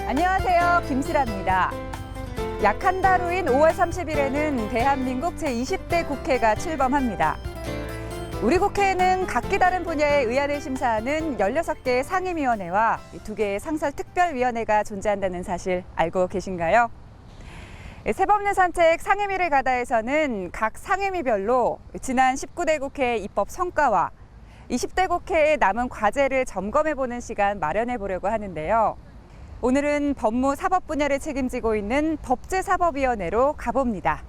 안녕하세요. 김슬아입니다. 약 한 달 후인 5월 30일에는 대한민국 제20대 국회가 출범합니다. 우리 국회에는 각기 다른 분야의 의안을 심사하는 16개의 상임위원회와 2개의 상설특별위원회가 존재한다는 사실 알고 계신가요? 새법률산책 상임위를 가다에서는 각 상임위별로 지난 19대 국회의 입법 성과와 20대 국회의 남은 과제를 점검해보는 시간 마련해 보려고 하는데요. 오늘은 법무 사법 분야를 책임지고 있는 법제사법위원회로 가봅니다.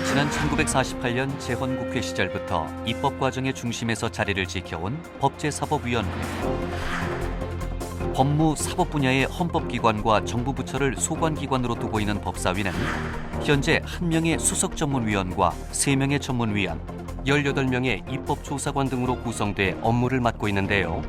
지난 1948년 재헌국회 시절부터 입법 과정의 중심에서 자리를 지켜온 법제사법위원회. 법무 사법 분야의 헌법기관과 정부 부처를 소관기관으로 두고 있는 법사위는 현재 1명의 수석전문위원과 3명의 전문위원, 18명의 입법조사관 등으로 구성돼 업무를 맡고 있는데요.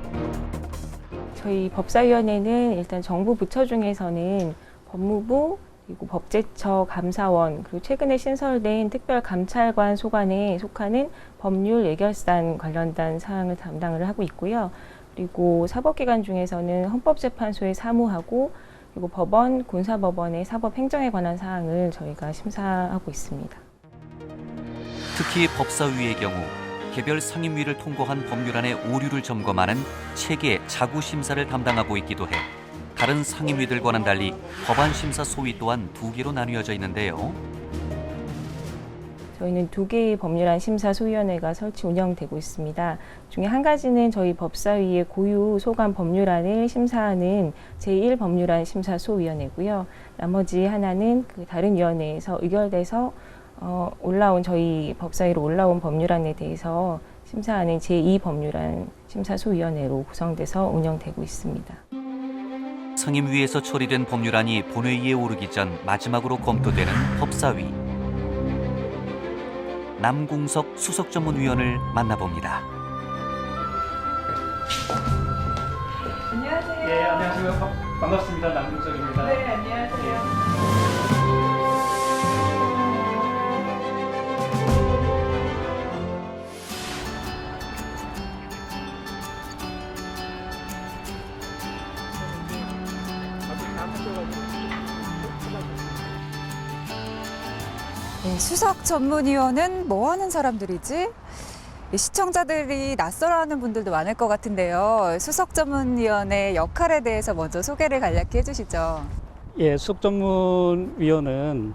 저희 법사위원회는 일단 정부 부처 중에서는 법무부, 그리고 법제처 감사원, 그리고 최근에 신설된 특별감찰관 소관에 속하는 법률 예결산 관련된 사항을 담당을 하고 있고요. 그리고 사법기관 중에서는 헌법재판소에 사무하고 그리고 법원, 군사법원의 사법행정에 관한 사항을 저희가 심사하고 있습니다. 특히 법사위의 경우 개별 상임위를 통과한 법률안의 오류를 점검하는 체계 자구 심사를 담당하고 있기도 해 다른 상임위들과는 달리 법안 심사 소위 또한 2개로 나뉘어져 있는데요. 저희는 2개의 법률안 심사소위원회가 설치 운영되고 있습니다. 중에 한 가지는 저희 법사위의 고유 소관 법률안을 심사하는 제1법률안 심사소위원회고요. 나머지 하나는 그 다른 위원회에서 의결돼서 올라온 저희 법사위로 올라온 법률안에 대해서 심사하는 제2법률안 심사소위원회로 구성돼서 운영되고 있습니다. 상임위에서 처리된 법률안이 본회의에 오르기 전 마지막으로 검토되는 법사위. 남궁석 수석전문위원을 만나봅니다. 안녕하세요. 네, 안녕하세요. 반갑습니다. 남궁석입니다. 네, 안녕하세요. 수석 전문위원은 뭐 하는 사람들이지? 시청자들이 낯설어하는 분들도 많을 것 같은데요. 수석 전문위원의 역할에 대해서 먼저 소개를 간략히 해주시죠. 예, 수석전문위원은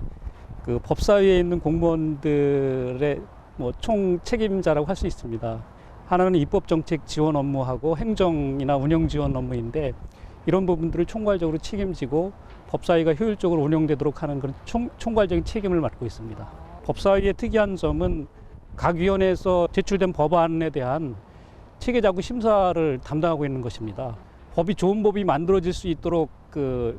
그 법사위에 있는 공무원들의 총 책임자라고 할 수 있습니다. 하나는 입법정책 지원 업무하고 행정이나 운영 지원 업무인데 이런 부분들을 총괄적으로 책임지고 법사위가 효율적으로 운영되도록 하는 그런 총괄적인 책임을 맡고 있습니다. 법사위의 특이한 점은 각 위원회에서 제출된 법안에 대한 체계자구 심사를 담당하고 있는 것입니다. 법이 좋은 법이 만들어질 수 있도록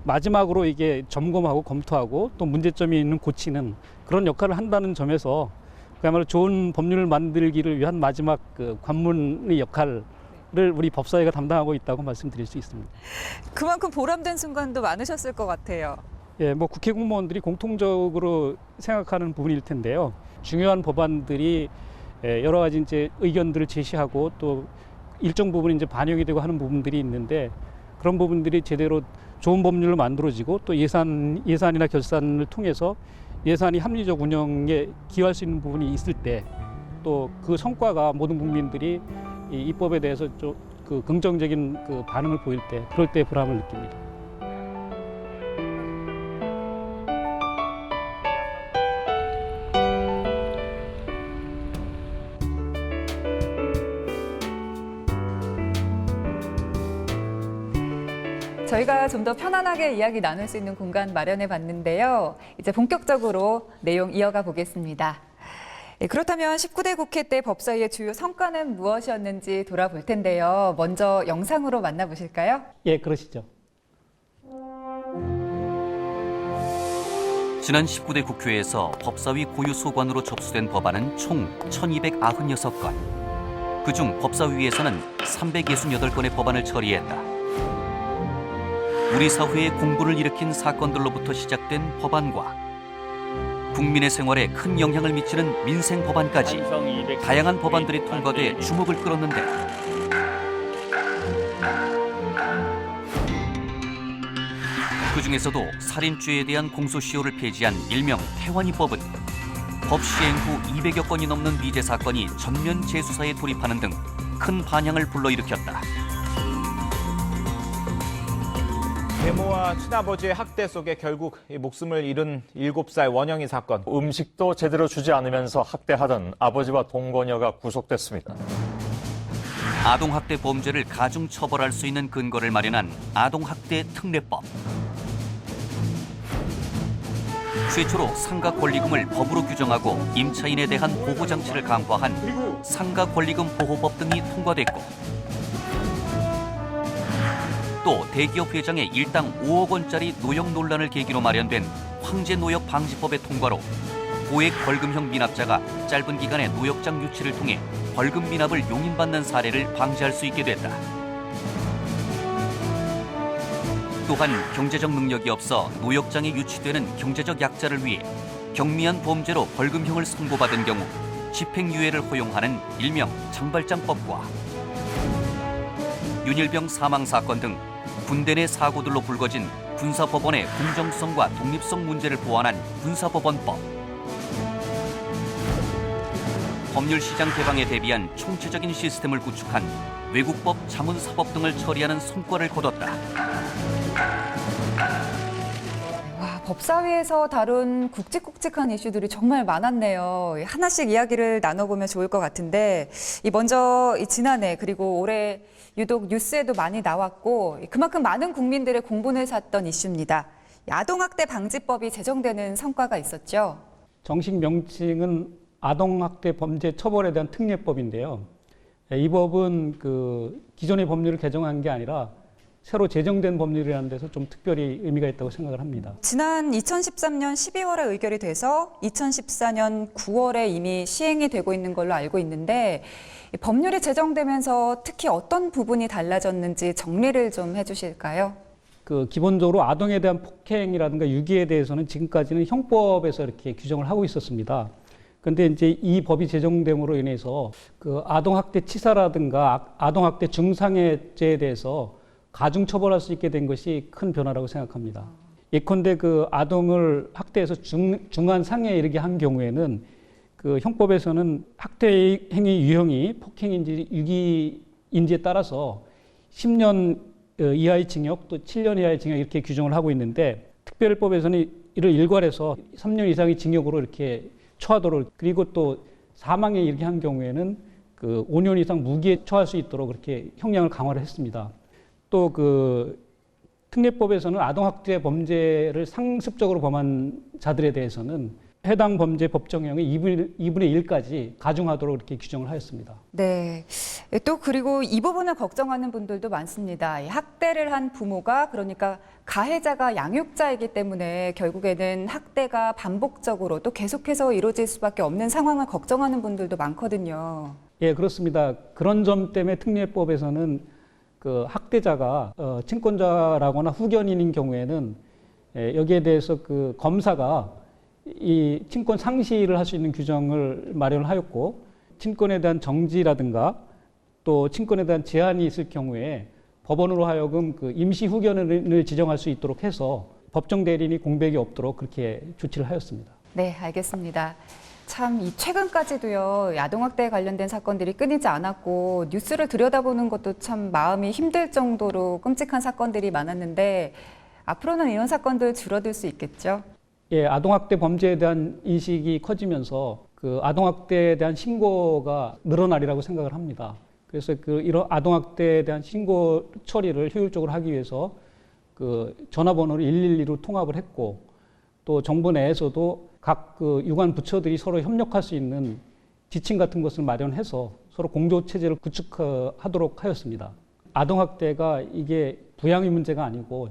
마지막으로 이게 점검하고 검토하고 또 문제점이 있는 고치는 그런 역할을 한다는 점에서 그야말로 좋은 법률을 만들기를 위한 마지막 관문의 역할을 우리 법사위가 담당하고 있다고 말씀드릴 수 있습니다. 그만큼 보람된 순간도 많으셨을 것 같아요. 예, 국회 공무원들이 공통적으로 생각하는 부분일 텐데요. 중요한 법안들이 여러 가지 이제 의견들을 제시하고 또 일정 부분 이제 반영이 되고 하는 부분들이 있는데 그런 부분들이 제대로 좋은 법률로 만들어지고 또 예산이나 결산을 통해서 예산이 합리적 운영에 기여할 수 있는 부분이 있을 때 또 그 성과가 모든 국민들이 이 입법에 대해서 좀 긍정적인 반응을 보일 때 그럴 때 보람을 느낍니다. 저희가 좀 더 편안하게 이야기 나눌 수 있는 공간 마련해 봤는데요. 이제 본격적으로 내용 이어가 보겠습니다. 그렇다면 19대 국회 때 법사위의 주요 성과는 무엇이었는지 돌아볼 텐데요. 먼저 영상으로 만나보실까요? 예, 그러시죠. 지난 19대 국회에서 법사위 고유 소관으로 접수된 법안은 총 1296건. 그중 법사위에서는 368건의 법안을 처리했다. 우리 사회에 공분을 일으킨 사건들로부터 시작된 법안과 국민의 생활에 큰 영향을 미치는 민생 법안까지 다양한 법안들이 통과돼 주목을 끌었는데 그중에서도 살인죄에 대한 공소시효를 폐지한 일명 태완이법은 법 시행 후 200여 건이 넘는 미제 사건이 전면 재수사에 돌입하는 등 큰 반향을 불러일으켰다. 계모와 친아버지의 학대 속에 결국 목숨을 잃은 7살 원영이 사건. 음식도 제대로 주지 않으면서 학대하던 아버지와 동거녀가 구속됐습니다. 아동학대 범죄를 가중 처벌할 수 있는 근거를 마련한 아동학대 특례법. 최초로 상가 권리금을 법으로 규정하고 임차인에 대한 보호장치를 강화한 상가 권리금 보호법 등이 통과됐고 또 대기업 회장의 일당 5억 원짜리 노역 논란을 계기로 마련된 황제노역 방지법의 통과로 고액 벌금형 미납자가 짧은 기간의 노역장 유치를 통해 벌금 미납을 용인받는 사례를 방지할 수 있게 됐다. 또한 경제적 능력이 없어 노역장에 유치되는 경제적 약자를 위해 경미한 범죄로 벌금형을 선고받은 경우 집행유예를 허용하는 일명 장발장법과 윤일병 사망 사건 등 군대 내 사고들로 불거진 군사법원의 공정성과 독립성 문제를 보완한 군사법원법, 법률시장 개방에 대비한 총체적인 시스템을 구축한 외국법, 자문사법 등을 처리하는 성과를 거뒀다. 와, 법사위에서 다룬 굵직굵직한 이슈들이 정말 많았네요. 하나씩 이야기를 나눠보면 좋을 것 같은데 먼저 지난해 그리고 올해 유독 뉴스에도 많이 나왔고 그만큼 많은 국민들의 공분을 샀던 이슈입니다. 아동학대 방지법이 제정되는 성과가 있었죠. 정식 명칭은 아동학대 범죄 처벌에 대한 특례법인데요. 이 법은 기존의 법률을 개정한 게 아니라 새로 제정된 법률이라는 데서 좀 특별히 의미가 있다고 생각을 합니다. 지난 2013년 12월에 의결이 돼서 2014년 9월에 이미 시행이 되고 있는 걸로 알고 있는데 법률이 제정되면서 특히 어떤 부분이 달라졌는지 정리를 좀 해주실까요? 기본적으로 아동에 대한 폭행이라든가 유기에 대해서는 지금까지는 형법에서 이렇게 규정을 하고 있었습니다. 그런데 이제 이 법이 제정됨으로 인해서 아동학대 치사라든가 아동학대 중상해죄에 대해서 가중 처벌할 수 있게 된 것이 큰 변화라고 생각합니다. 예컨대 아동을 학대해서 중한 상해에 이르게 한 경우에는 형법에서는 학대 행위 유형이 폭행인지 유기인지에 따라서 10년 이하의 징역 또 7년 이하의 징역 이렇게 규정을 하고 있는데 특별법에서는 이를 일괄해서 3년 이상의 징역으로 이렇게 처하도록, 그리고 또 사망에 이르게 한 경우에는 5년 이상 무기에 처할 수 있도록 그렇게 형량을 강화를 했습니다. 또 특례법에서는 아동학대 범죄를 상습적으로 범한 자들에 대해서는 해당 범죄 법정형의 2분의 1까지 가중하도록 이렇게 규정을 하였습니다. 네. 또 그리고 이 부분을 걱정하는 분들도 많습니다. 이 학대를 한 부모가 그러니까 가해자가 양육자이기 때문에 결국에는 학대가 반복적으로 또 계속해서 이루어질 수밖에 없는 상황을 걱정하는 분들도 많거든요. 예, 그렇습니다. 그런 점 때문에 특례법에서는 학대자가 친권자라거나 후견인인 경우에는 여기에 대해서 검사가 이 친권 상실을 할 수 있는 규정을 마련을 하였고, 친권에 대한 정지라든가 또 친권에 대한 제한이 있을 경우에 법원으로 하여금 임시 후견인을 지정할 수 있도록 해서 법정 대리인이 공백이 없도록 그렇게 조치를 하였습니다. 네, 알겠습니다. 참 최근까지도요, 아동학대에 관련된 사건들이 끊이지 않았고 뉴스를 들여다보는 것도 참 마음이 힘들 정도로 끔찍한 사건들이 많았는데 앞으로는 이런 사건들 줄어들 수 있겠죠? 예, 아동학대 범죄에 대한 인식이 커지면서 아동학대에 대한 신고가 늘어나리라고 생각을 합니다. 그래서 이런 아동학대에 대한 신고 처리를 효율적으로 하기 위해서 전화번호를 112로 통합을 했고, 또 정부 내에서도 각 유관 부처들이 서로 협력할 수 있는 지침 같은 것을 마련해서 서로 공조 체제를 구축하도록 하였습니다. 아동학대가 이게 부양의 문제가 아니고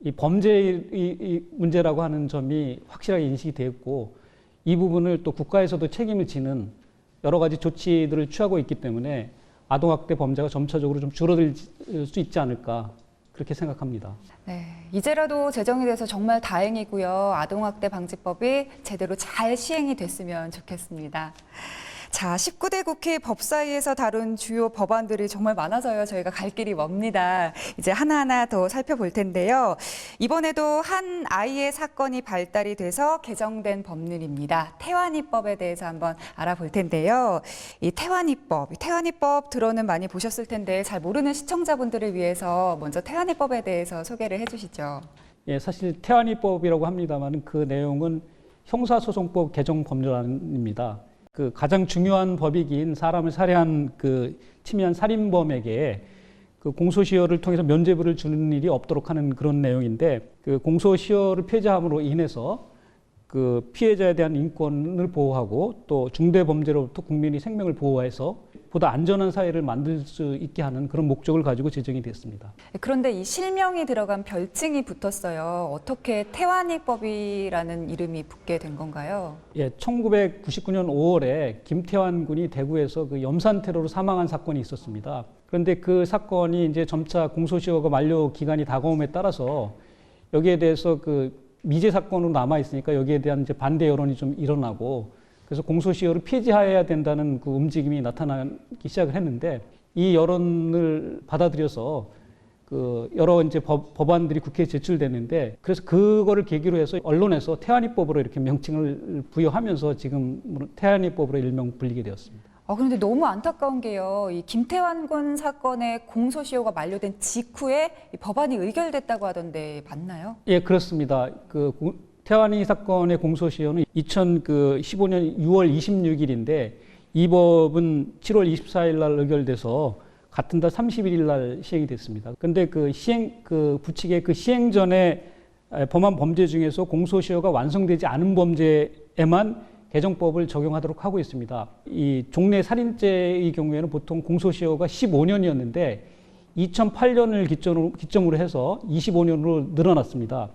이 범죄의 문제라고 하는 점이 확실하게 인식이 되었고, 이 부분을 또 국가에서도 책임을 지는 여러 가지 조치들을 취하고 있기 때문에 아동학대 범죄가 점차적으로 좀 줄어들 수 있지 않을까, 그렇게 생각합니다. 네, 이제라도 제정이 돼서 정말 다행이고요. 아동학대 방지법이 제대로 잘 시행이 됐으면 좋겠습니다. 자, 19대 국회 법사위에서 다룬 주요 법안들이 정말 많아서요. 저희가 갈 길이 멉니다. 이제 하나하나 더 살펴볼 텐데요. 이번에도 한 아이의 사건이 발달이 돼서 개정된 법률입니다. 태완이법에 대해서 한번 알아볼 텐데요. 이 태완이법 들어는 많이 보셨을 텐데 잘 모르는 시청자분들을 위해서 먼저 태완이법에 대해서 소개를 해주시죠. 예, 사실 태완이법이라고 합니다만 그 내용은 형사소송법 개정 법률안입니다. 그 가장 중요한 법이긴 사람을 살해한 그 치미한 살인범에게 그 공소시효를 통해서 면죄부를 주는 일이 없도록 하는 그런 내용인데, 그 공소시효를 폐지함으로 인해서 그 피해자에 대한 인권을 보호하고 또 중대 범죄로부터 국민의 생명을 보호해서 보다 안전한 사회를 만들 수 있게 하는 그런 목적을 가지고 제정이 됐습니다. 그런데 이 실명이 들어간 별칭이 붙었어요. 어떻게 태완이법이라는 이름이 붙게 된 건가요? 예, 1999년 5월에 김태환 군이 대구에서 그 염산 테러로 사망한 사건이 있었습니다. 그런데 그 사건이 이제 점차 공소시효가 만료 기간이 다가옴에 따라서 여기에 대해서 그 미제 사건으로 남아 있으니까 여기에 대한 이제 반대 여론이 좀 일어나고, 그래서 공소시효를 폐지해야 된다는 그 움직임이 나타나기 시작을 했는데, 이 여론을 받아들여서 그 여러 이제 법안들이 국회에 제출됐는데, 그래서 그거를 계기로 해서 언론에서 태완이법으로 이렇게 명칭을 부여하면서 지금 태완이법으로 일명 불리게 되었습니다. 그런데 너무 안타까운 게요. 이 김태환 군 사건의 공소시효가 만료된 직후에 이 법안이 의결됐다고 하던데 맞나요? 예, 그렇습니다. 그 태완이 사건의 공소시효는 2015년 6월 26일인데 이 법은 7월 24일 날 의결돼서 같은 달 31일 날 시행이 됐습니다. 그런데 그 부칙의 그 시행 전에 범한 범죄 중에서 공소시효가 완성되지 않은 범죄에만 개정법을 적용하도록 하고 있습니다. 이 종래 살인죄의 경우에는 보통 공소시효가 15년이었는데 2008년을 기점으로 해서 25년으로 늘어났습니다.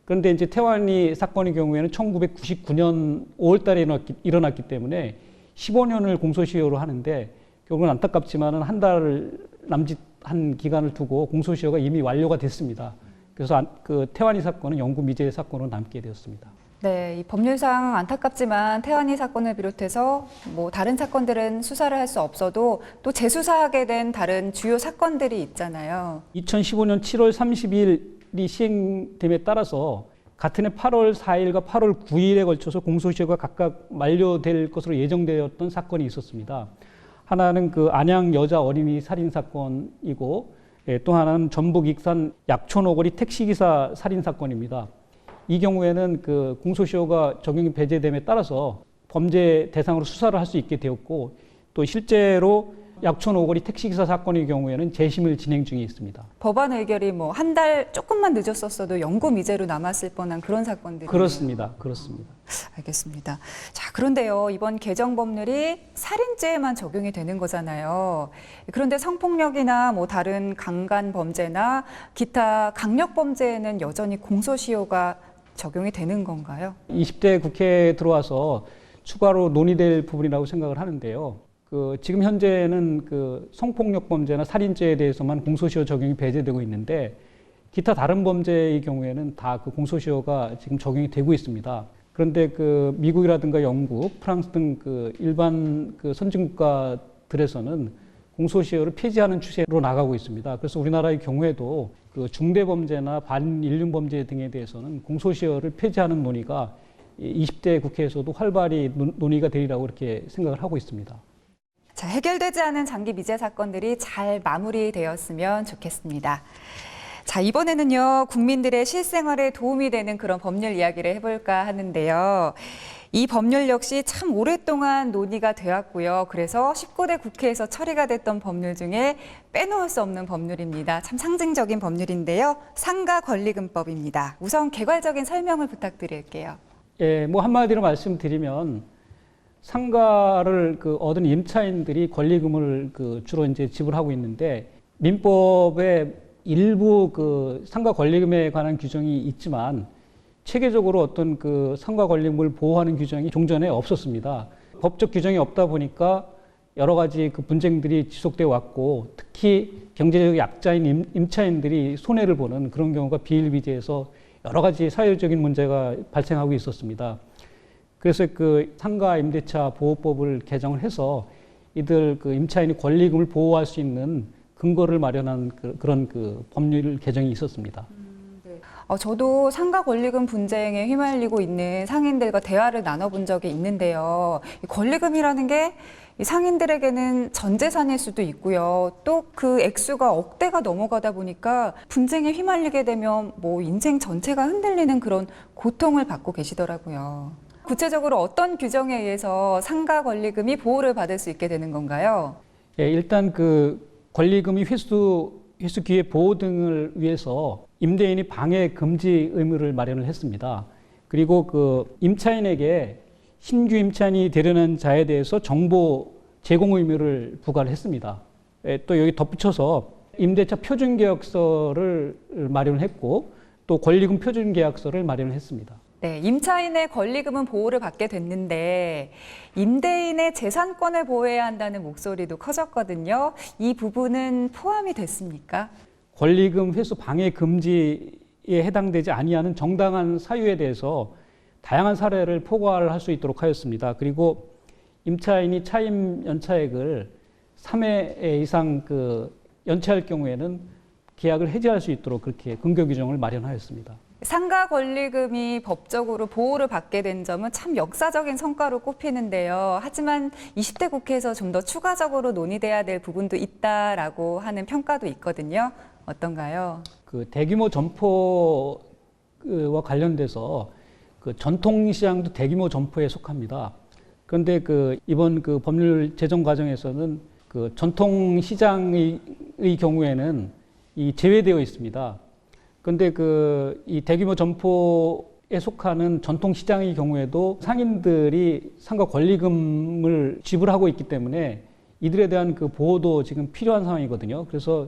그런데 이제 태완이 사건의 경우에는 1999년 5월 달에 일어났기 때문에 15년을 공소시효로 하는데, 결국은 안타깝지만은 한 달 남짓한 기간을 두고 공소시효가 이미 완료가 됐습니다. 그래서 그 태완이 사건은 영구 미제 사건으로 남게 되었습니다. 네, 이 법률상 안타깝지만 태완이 사건을 비롯해서 뭐 다른 사건들은 수사를 할 수 없어도 또 재수사하게 된 다른 주요 사건들이 있잖아요. 2015년 7월 30일이 시행됨에 따라서 같은 해 8월 4일과 8월 9일에 걸쳐서 공소시효가 각각 만료될 것으로 예정되었던 사건이 있었습니다. 하나는 그 안양 여자 어린이 살인 사건이고, 또 하나는 전북 익산 약촌 오거리 택시기사 살인 사건입니다. 이 경우에는 그 공소시효가 적용이 배제됨에 따라서 범죄 대상으로 수사를 할 수 있게 되었고, 또 실제로 약촌 오거리 택시기사 사건의 경우에는 재심을 진행 중에 있습니다. 법안 의결이 뭐 한 달 조금만 늦었었어도 영구 미제로 남았을 뻔한 그런 사건들이. 그렇습니다. 알겠습니다. 자, 그런데요, 이번 개정 법률이 살인죄에만 적용이 되는 거잖아요. 그런데 성폭력이나 뭐 다른 강간 범죄나 기타 강력 범죄에는 여전히 공소시효가 적용이 되는 건가요? 20대 국회에 들어와서 추가로 논의될 부분이라고 생각을 하는데요. 지금 현재는 그 성폭력 범죄나 살인죄에 대해서만 공소시효 적용이 배제되고 있는데, 기타 다른 범죄의 경우에는 다 그 공소시효가 지금 적용이 되고 있습니다. 그런데 그 미국이라든가 영국, 프랑스 등 그 일반 그 선진국가들에서는 공소시효를 폐지하는 추세로 나가고 있습니다. 그래서 우리나라의 경우에도 그 중대범죄나 반인륜 범죄 등에 대해서는 공소시효를 폐지하는 논의가 20대 국회에서도 활발히 논의가 되리라고 이렇게 생각을 하고 있습니다. 자, 해결되지 않은 장기 미제 사건들이 잘 마무리되었으면 좋겠습니다. 자, 이번에는요, 국민들의 실생활에 도움이 되는 그런 법률 이야기를 해볼까 하는데요. 이 법률 역시 참 오랫동안 논의가 되었고요. 그래서 19대 국회에서 처리가 됐던 법률 중에 빼놓을 수 없는 법률입니다. 참 상징적인 법률인데요. 상가권리금법입니다. 우선 개괄적인 설명을 부탁드릴게요. 예, 뭐 한마디로 말씀드리면, 상가를 얻은 임차인들이 권리금을 주로 이제 지불하고 있는데, 민법에 일부 상가 권리금에 관한 규정이 있지만 체계적으로 어떤 상가 권리금을 보호하는 규정이 종전에 없었습니다. 법적 규정이 없다 보니까 여러 가지 그 분쟁들이 지속되어 왔고 특히 경제적 약자인 임차인들이 손해를 보는 그런 경우가 비일비재해서 여러 가지 사회적인 문제가 발생하고 있었습니다. 그래서 그 상가 임대차 보호법을 개정을 해서 이들 그 임차인이 권리금을 보호할 수 있는 근거를 마련한 그런 그 법률 개정이 있었습니다. 저도 상가 권리금 분쟁에 휘말리고 있는 상인들과 대화를 나눠본 적이 있는데요. 이 권리금이라는 게 이 상인들에게는 전 재산일 수도 있고요. 또 그 액수가 억대가 넘어가다 보니까 분쟁에 휘말리게 되면 뭐 인생 전체가 흔들리는 그런 고통을 받고 계시더라고요. 구체적으로 어떤 규정에 의해서 상가 권리금이 보호를 받을 수 있게 되는 건가요? 예, 일단 그 권리금이 회수 기회 보호 등을 위해서 임대인이 방해 금지 의무를 마련을 했습니다. 그리고 그 임차인에게 신규 임차인이 되려는 자에 대해서 정보 제공 의무를 부과를 했습니다. 또 여기 덧붙여서 임대차 표준계약서를 마련을 했고 또 권리금 표준계약서를 마련을 했습니다. 네, 임차인의 권리금은 보호를 받게 됐는데 임대인의 재산권을 보호해야 한다는 목소리도 커졌거든요. 이 부분은 포함이 됐습니까? 권리금 회수 방해 금지에 해당되지 아니하는 정당한 사유에 대해서 다양한 사례를 포괄을 할 수 있도록 하였습니다. 그리고 임차인이 차임 연차액을 3회 이상 그 연체할 경우에는 계약을 해지할 수 있도록 그렇게 근거 규정을 마련하였습니다. 상가 권리금이 법적으로 보호를 받게 된 점은 참 역사적인 성과로 꼽히는데요. 하지만 20대 국회에서 좀 더 추가적으로 논의돼야 될 부분도 있다라고 하는 평가도 있거든요. 어떤가요? 그 대규모 점포와 관련돼서 그 전통시장도 대규모 점포에 속합니다. 그런데 그 이번 그 법률 제정 과정에서는 그 전통시장의 경우에는 이 제외되어 있습니다. 그런데 그 이 대규모 점포에 속하는 전통시장의 경우에도 상인들이 상가 권리금을 지불하고 있기 때문에 이들에 대한 그 보호도 지금 필요한 상황이거든요. 그래서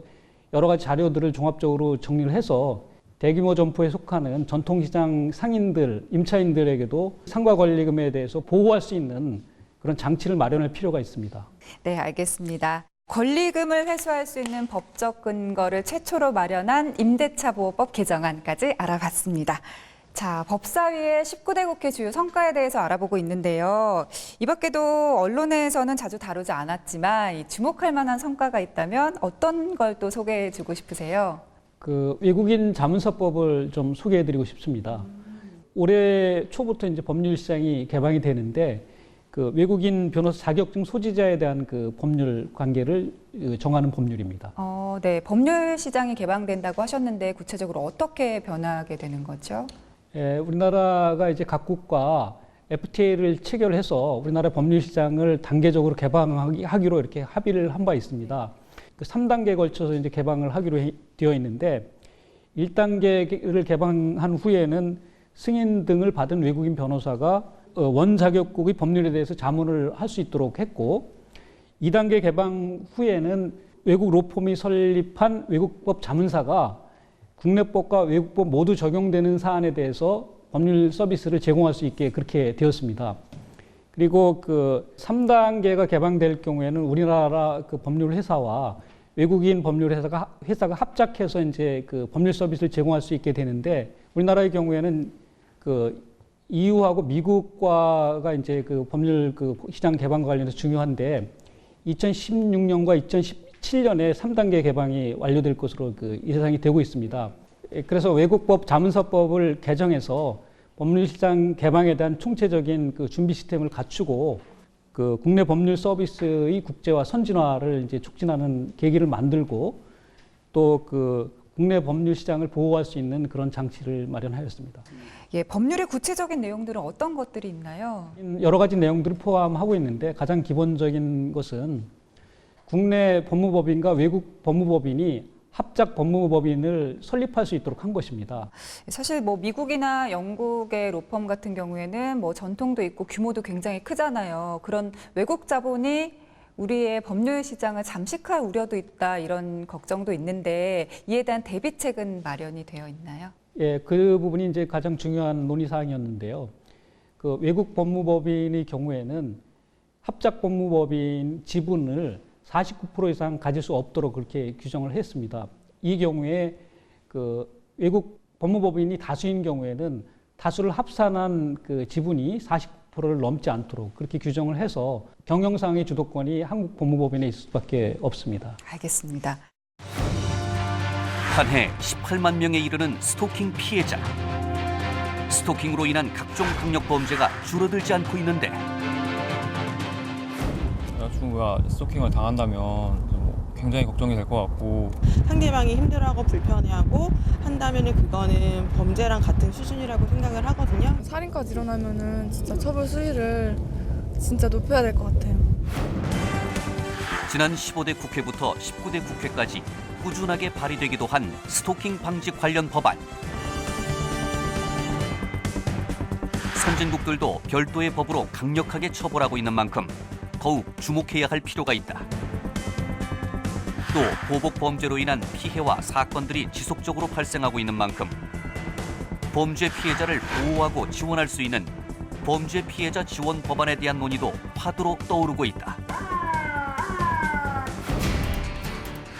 여러 가지 자료들을 종합적으로 정리를 해서 대규모 점포에 속하는 전통시장 상인들, 임차인들에게도 상가 권리금에 대해서 보호할 수 있는 그런 장치를 마련할 필요가 있습니다. 네, 알겠습니다. 권리금을 회수할 수 있는 법적 근거를 최초로 마련한 임대차 보호법 개정안까지 알아봤습니다. 자, 법사위의 19대 국회 주요 성과에 대해서 알아보고 있는데요. 이 밖에도 언론에서는 자주 다루지 않았지만 주목할 만한 성과가 있다면 어떤 걸 또 소개해 주고 싶으세요? 그 외국인 자문사법을 좀 소개해드리고 싶습니다. 올해 초부터 이제 법률 시장이 개방이 되는데 그 외국인 변호사 자격증 소지자에 대한 그 법률 관계를 정하는 법률입니다. 네, 법률 시장이 개방된다고 하셨는데 구체적으로 어떻게 변화하게 되는 거죠? 우리나라가 이제 각국과 FTA를 체결해서 우리나라 법률 시장을 단계적으로 개방하기로 이렇게 합의를 한 바 있습니다. 그 3단계에 걸쳐서 이제 개방을 하기로 되어 있는데 1단계를 개방한 후에는 승인 등을 받은 외국인 변호사가 원 자격국의 법률에 대해서 자문을 할 수 있도록 했고 2단계 개방 후에는 외국 로펌이 설립한 외국법 자문사가 국내법과 외국법 모두 적용되는 사안에 대해서 법률 서비스를 제공할 수 있게 그렇게 되었습니다. 그리고 그 3단계가 개방될 경우에는 우리나라 그 법률 회사와 외국인 법률 회사가 합작해서 이제 그 법률 서비스를 제공할 수 있게 되는데 우리나라의 경우에는 그 EU하고 미국과가 이제 그 법률 그 시장 개방과 관련해서 중요한데 2016년과 2017년에 3단계 개방이 완료될 것으로 그 예상이 되고 있습니다. 그래서 외국법 자문사법을 개정해서 법률 시장 개방에 대한 총체적인 그 준비 시스템을 갖추고 그 국내 법률 서비스의 국제화 선진화를 이제 촉진하는 계기를 만들고 또 그 국내 법률 시장을 보호할 수 있는 그런 장치를 마련하였습니다. 예, 법률의 구체적인 내용들은 어떤 것들이 있나요? 여러 가지 내용들을 포함하고 있는데 가장 기본적인 것은 국내 법무법인과 외국 법무법인이 합작 법무법인을 설립할 수 있도록 한 것입니다. 사실 뭐 미국이나 영국의 로펌 같은 경우에는 뭐 전통도 있고 규모도 굉장히 크잖아요. 그런 외국 자본이 우리의 법률 시장을 잠식할 우려도 있다 이런 걱정도 있는데 이에 대한 대비책은 마련이 되어 있나요? 예, 그 부분이 이제 가장 중요한 논의 사항이었는데요. 그 외국 법무법인의 경우에는 합작법무법인 지분을 49% 이상 가질 수 없도록 그렇게 규정을 했습니다. 이 경우에 그 외국 법무법인이 다수인 경우에는 다수를 합산한 그 지분이 49%를 넘지 않도록 그렇게 규정을 해서 경영상의 주도권이 한국 법무법인에 있을 수밖에 없습니다. 알겠습니다. 한 해 18만 명에 이르는 스토킹 피해자. 스토킹으로 인한 각종 강력 범죄가 줄어들지 않고 있는데 여자친구가 스토킹을 당한다면 굉장히 걱정이 될 것 같고 상대방이 힘들어하고 불편해하고 한다면은 그거는 범죄랑 같은 수준이라고 생각을 하거든요. 살인까지 일어나면은 진짜 처벌 수위를 진짜 높여야 될 것 같아요. 지난 15대 국회부터 19대 국회까지 꾸준하게 발의되기도 한 스토킹 방지 관련 법안. 선진국들도 별도의 법으로 강력하게 처벌하고 있는 만큼 더욱 주목해야 할 필요가 있다. 또 보복 범죄로 인한 피해와 사건들이 지속적으로 발생하고 있는 만큼 범죄 피해자를 보호하고 지원할 수 있는 범죄 피해자 지원 법안에 대한 논의도 화두로 떠오르고 있다.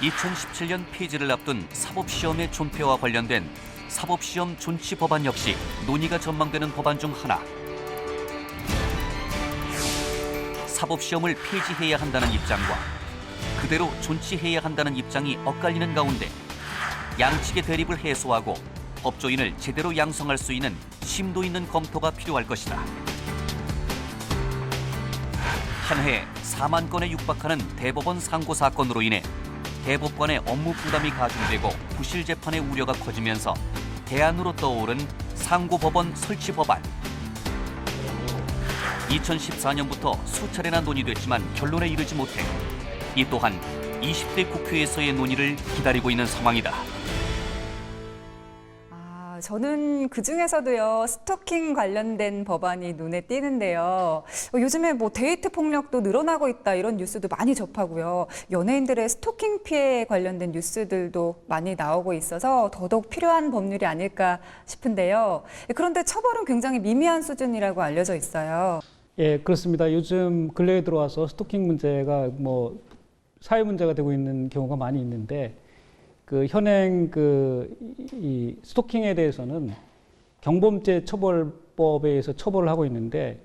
2017년 폐지를 앞둔 사법시험의 존폐와 관련된 사법시험 존치 법안 역시 논의가 전망되는 법안 중 하나. 사법시험을 폐지해야 한다는 입장과 그대로 존치해야 한다는 입장이 엇갈리는 가운데 양측의 대립을 해소하고 법조인을 제대로 양성할 수 있는 심도 있는 검토가 필요할 것이다. 한 해 4만 건에 육박하는 대법원 상고 사건으로 인해 대법관의 업무 부담이 가중되고 부실 재판의 우려가 커지면서 대안으로 떠오른 상고법원 설치 법안. 2014년부터 수차례나 논의됐지만 결론에 이르지 못해 이 또한 20대 국회에서의 논의를 기다리고 있는 상황이다. 저는 그중에서도요, 스토킹 관련된 법안이 눈에 띄는데요. 요즘에 뭐 데이트 폭력도 늘어나고 있다 이런 뉴스도 많이 접하고요. 연예인들의 스토킹 피해 관련된 뉴스들도 많이 나오고 있어서 더더욱 필요한 법률이 아닐까 싶은데요. 그런데 처벌은 굉장히 미미한 수준이라고 알려져 있어요. 예, 그렇습니다. 요즘 근래에 들어와서 스토킹 문제가 뭐 사회 문제가 되고 있는 경우가 많이 있는데 그 현행 이 스토킹에 대해서는 경범죄 처벌법에 의해서 처벌을 하고 있는데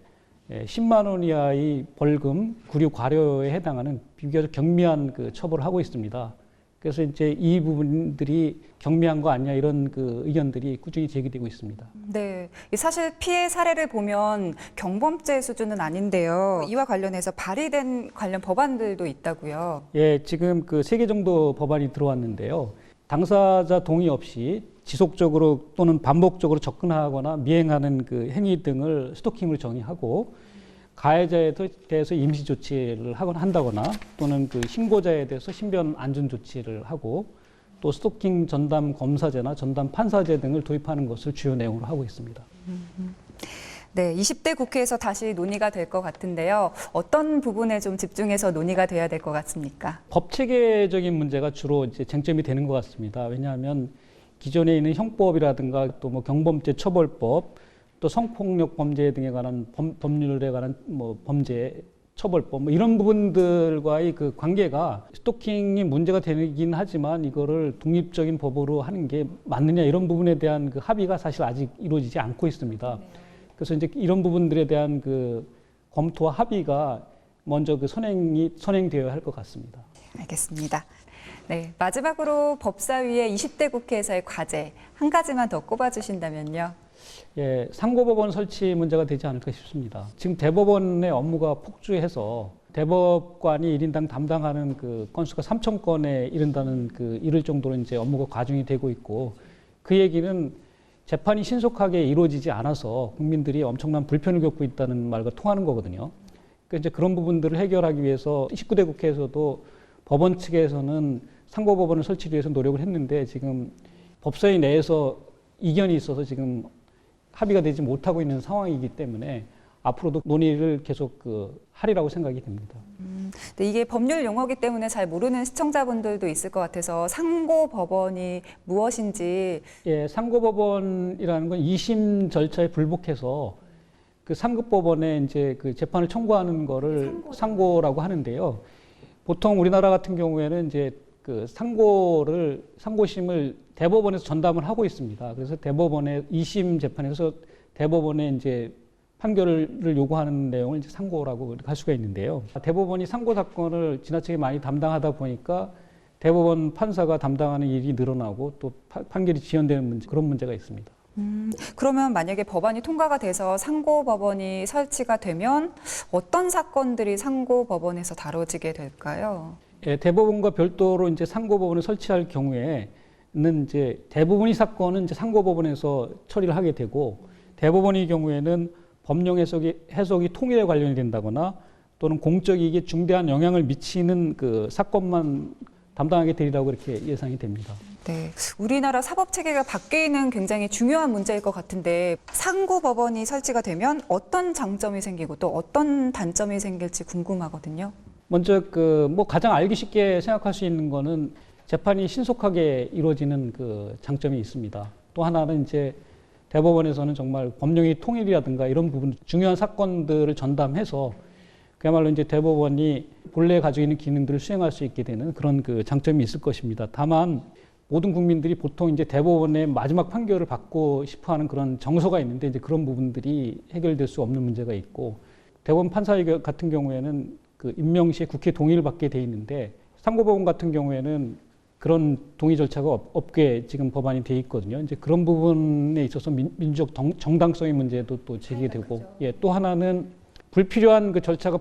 10만 원 이하의 벌금, 구류, 과료에 해당하는 비교적 경미한 그 처벌을 하고 있습니다. 그래서 이제 이 부분들이 경미한 거 아니냐 이런 그 의견들이 꾸준히 제기되고 있습니다. 네, 사실 피해 사례를 보면 경범죄 수준은 아닌데요. 이와 관련해서 발의된 관련 법안들도 있다고요. 예, 지금 그 3개 정도 법안이 들어왔는데요. 당사자 동의 없이 지속적으로 또는 반복적으로 접근하거나 미행하는 그 행위 등을 스토킹으로 정의하고 가해자에 대해서 임시 조치를 한다거나 또는 그 신고자에 대해서 신변 안전 조치를 하고 또 스토킹 전담 검사제나 전담 판사제 등을 도입하는 것을 주요 내용으로 하고 있습니다. 네, 20대 국회에서 다시 논의가 될 것 같은데요. 어떤 부분에 좀 집중해서 논의가 돼야 될 것 같습니까? 법 체계적인 문제가 주로 이제 쟁점이 되는 것 같습니다. 왜냐하면 기존에 있는 형법이라든가 또 뭐 경범죄 처벌법 또 성폭력 범죄 등에 관한 법률에 관한 뭐 범죄 처벌법 뭐 이런 부분들과의 그 관계가 스토킹이 문제가 되긴 하지만 이거를 독립적인 법으로 하는 게 맞느냐 이런 부분에 대한 그 합의가 사실 아직 이루어지지 않고 있습니다. 그래서 이제 이런 부분들에 대한 그 검토와 합의가 먼저 그 선행되어야 할 것 같습니다. 알겠습니다. 네, 마지막으로 법사위의 20대 국회에서의 과제 한 가지만 더 꼽아주신다면요. 예, 상고법원 설치 문제가 되지 않을까 싶습니다. 지금 대법원의 업무가 폭주해서 대법관이 1인당 담당하는 그 건수가 3,000건에 이른다는 그 이를 정도로 이제 업무가 과중이 되고 있고 그 얘기는 재판이 신속하게 이루어지지 않아서 국민들이 엄청난 불편을 겪고 있다는 말과 통하는 거거든요. 그러니까 이제 그런 부분들을 해결하기 위해서 19대 국회에서도 법원 측에서는 상고법원을 설치를 위해서 노력을 했는데 지금 법사위 내에서 이견이 있어서 지금 합의가 되지 못하고 있는 상황이기 때문에 앞으로도 논의를 계속 하리라고 생각이 됩니다. 네, 이게 법률 용어이기 때문에 잘 모르는 시청자분들도 있을 것 같아서 상고법원이 무엇인지. 예, 상고법원이라는 건 2심 절차에 불복해서 그 상급법원에 이제 그 재판을 청구하는 거를 상고라고 하는데요. 보통 우리나라 같은 경우에는 이제 그 상고심을 대법원에서 전담을 하고 있습니다. 그래서 대법원의 2심 재판에서 대법원에 이제 판결을 요구하는 내용을 이제 상고라고 할 수가 있는데요. 대법원이 상고 사건을 지나치게 많이 담당하다 보니까 대법원 판사가 담당하는 일이 늘어나고 또 판결이 지연되는 문제, 그런 문제가 있습니다. 그러면 만약에 법안이 통과가 돼서 상고법원이 설치가 되면 어떤 사건들이 상고법원에서 다뤄지게 될까요? 예, 대법원과 별도로 이제 상고법원을 설치할 경우에는 이제 대부분의 사건은 이제 상고법원에서 처리를 하게 되고, 대법원의 경우에는 법령 해석이 통일에 관련이 된다거나 또는 공적 이익에 중대한 영향을 미치는 그 사건만 담당하게 되리라고 이렇게 예상이 됩니다. 네, 우리나라 사법 체계가 바뀌는 굉장히 중요한 문제일 것 같은데 상고법원이 설치가 되면 어떤 장점이 생기고 또 어떤 단점이 생길지 궁금하거든요. 먼저 그 뭐 가장 알기 쉽게 생각할 수 있는 거는 재판이 신속하게 이루어지는 그 장점이 있습니다. 또 하나는 이제 대법원에서는 정말 법령의 통일이라든가 이런 부분 중요한 사건들을 전담해서 그야말로 이제 대법원이 본래 가지고 있는 기능들을 수행할 수 있게 되는 그런 그 장점이 있을 것입니다. 다만 모든 국민들이 보통 이제 대법원의 마지막 판결을 받고 싶어하는 그런 정서가 있는데 이제 그런 부분들이 해결될 수 없는 문제가 있고, 대법원 판사 같은 경우에는 그 임명 시에 국회 동의를 받게 돼 있는데 상고법원 같은 경우에는 그런 동의 절차가 없게 지금 법안이 돼 있거든요. 이제 그런 부분에 있어서 민주적 정당성의 문제도 또 제기되고, 예, 또 하나는 불필요한 그 절차가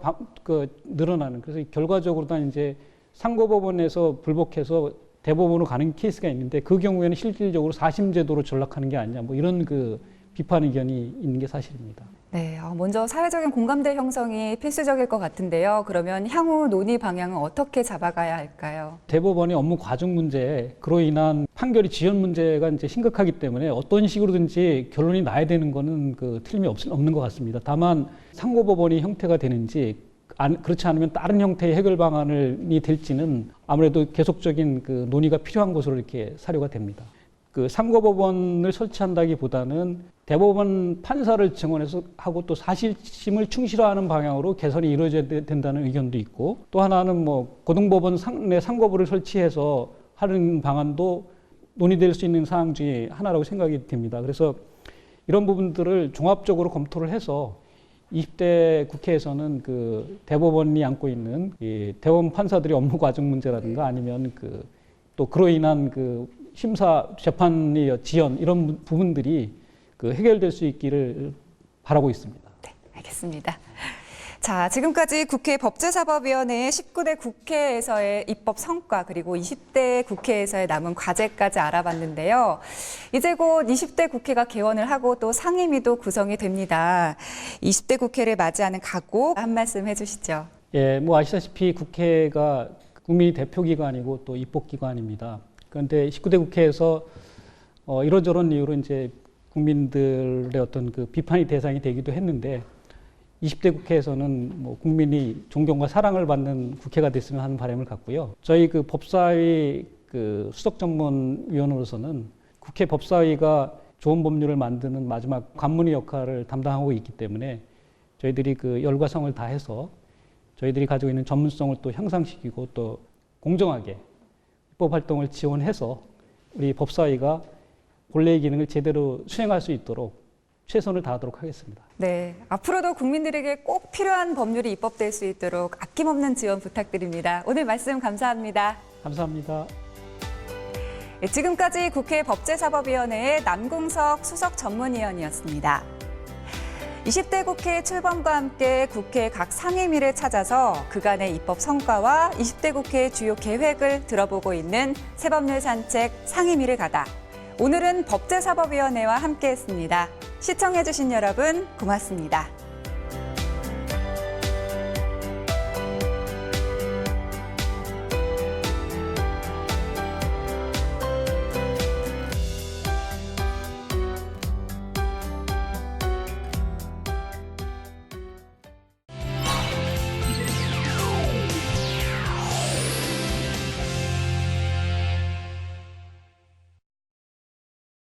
늘어나는, 그래서 결과적으로 다 이제 상고법원에서 불복해서 대법원으로 가는 케이스가 있는데 그 경우에는 실질적으로 사심제도로 전락하는 게 아니냐, 뭐 이런 그 비판 의견이 있는 게 사실입니다. 네, 먼저 사회적인 공감대 형성이 필수적일 것 같은데요. 그러면 향후 논의 방향은 어떻게 잡아가야 할까요? 대법원의 업무 과중 문제, 그로 인한 판결이 지연 문제가 이제 심각하기 때문에 어떤 식으로든지 결론이 나야 되는 거는 그 틀림이 없는 것 같습니다. 다만 상고법원이 형태가 되는지 그렇지 않으면 다른 형태의 해결 방안이 될지는 아무래도 계속적인 그 논의가 필요한 것으로 이렇게 사료가 됩니다. 그 상고법원을 설치한다기보다는 대법원 판사를 증원해서 하고 또 사실심을 충실화하는 방향으로 개선이 이루어져야 된다는 의견도 있고, 또 하나는 뭐 고등법원 내 상고부를 설치해서 하는 방안도 논의될 수 있는 사항 중에 하나라고 생각이 됩니다. 그래서 이런 부분들을 종합적으로 검토를 해서 20대 국회에서는 그 대법원이 안고 있는 이 대법원 판사들의 업무 과중 문제라든가 아니면 그 또 그로 인한 그 심사 재판의 지연 이런 부분들이 그 해결될 수 있기를 바라고 있습니다. 네, 알겠습니다. 자, 지금까지 국회 법제사법위원회의 19대 국회에서의 입법 성과 그리고 20대 국회에서의 남은 과제까지 알아봤는데요. 이제 곧 20대 국회가 개원을 하고 또 상임위도 구성이 됩니다. 20대 국회를 맞이하는 각오 한 말씀 해주시죠. 예, 뭐 아시다시피 국회가 국민의 대표기관이고 또 입법기관입니다. 그런데 19대 국회에서 이런저런 이유로 이제 국민들의 어떤 그 비판의 대상이 되기도 했는데 20대 국회에서는 뭐 국민이 존경과 사랑을 받는 국회가 됐으면 하는 바람을 갖고요. 저희 그 법사위 그 수석전문위원으로서는 국회 법사위가 좋은 법률을 만드는 마지막 관문의 역할을 담당하고 있기 때문에 저희들이 그 열과 성을 다해서 저희들이 가지고 있는 전문성을 또 향상시키고 또 공정하게 입법 활동을 지원해서 우리 법사위가 본래의 기능을 제대로 수행할 수 있도록 최선을 다하도록 하겠습니다. 네, 앞으로도 국민들에게 꼭 필요한 법률이 입법될 수 있도록 아낌없는 지원 부탁드립니다. 오늘 말씀 감사합니다. 감사합니다. 네, 지금까지 국회 법제사법위원회의 남궁석 수석전문위원이었습니다. 20대 국회 출범과 함께 국회 각 상임위를 찾아서 그간의 입법 성과와 20대 국회의 주요 계획을 들어보고 있는 새법률 산책 상임위를 가다. 오늘은 법제사법위원회와 함께했습니다. 시청해주신 여러분 고맙습니다.